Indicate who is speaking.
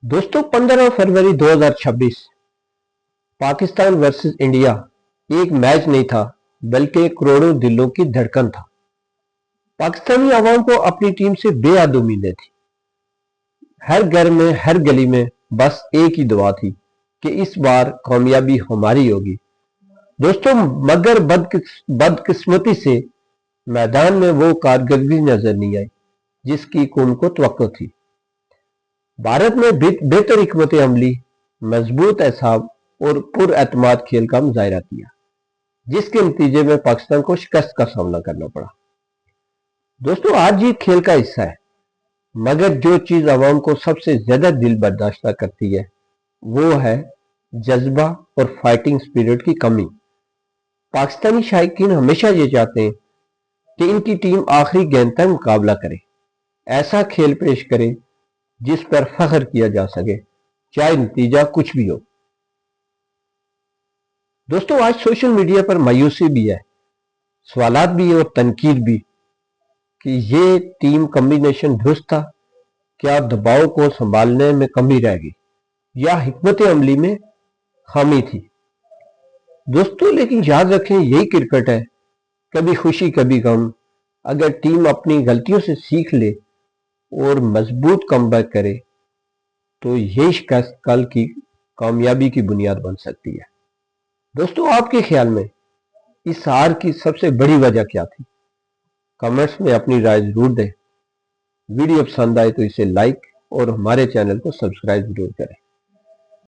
Speaker 1: दोस्तों 15 फरवरी 2026 Pakistan versus India एक match नहीं था बल्कि करोड़ों दिलों की धड़कन था। पाकिस्तानी आवाम को अपनी टीम से बेहद उम्मीदें थी। हर घर में हर गली में बस एक ही दुआ थी कि इस बार कामयाबी हमारी होगी। दोस्तों मगर बदकिस्मती से मैदान में वो कारकर्दगी नजर नहीं आई जिसकी कौम को तवक्को थी। भारत ने बेहतर हिकमत अमली, मजबूत एहसाब और पुरएतमाद खेल का मुजाहरा किया, जिसके नतीजे में पाकिस्तान को शिकस्त का सामना करना पड़ा। दोस्तों हार जीत खेल का हिस्सा है, मगर जो चीज अवाम को सबसे ज्यादा दिल बर्दाश्त करती है वो है जज्बा और फाइटिंग स्पिरिट की कमी। पाकिस्तानी शायकीन हमेशा ये चाहते हैं कि इनकी टीम आखिरी गेंद तक मुकाबला करे, ऐसा खेल पेश करे जिस पर फख्र किया जा सके, चाहे नतीजा कुछ भी हो। दोस्तों आज सोशल मीडिया पर मायूसी भी है, सवालात भी है और तनकीद भी कि ये टीम कॉम्बिनेशन दुरुस्त था, क्या दबाव को संभालने में कमी रह गई या हिकमत अमली में खामी थी। दोस्तों लेकिन याद रखें यही क्रिकेट है, कभी खुशी कभी गम। अगर टीम अपनी गलतियों से सीख ले और मजबूत कमबैक करे तो ये शिकस्त कल की कामयाबी की बुनियाद बन सकती है। दोस्तों आपके ख्याल में इस हार की सबसे बड़ी वजह क्या थी? कमेंट्स में अपनी राय जरूर दें। वीडियो पसंद आए तो इसे लाइक और हमारे चैनल को सब्सक्राइब जरूर करें।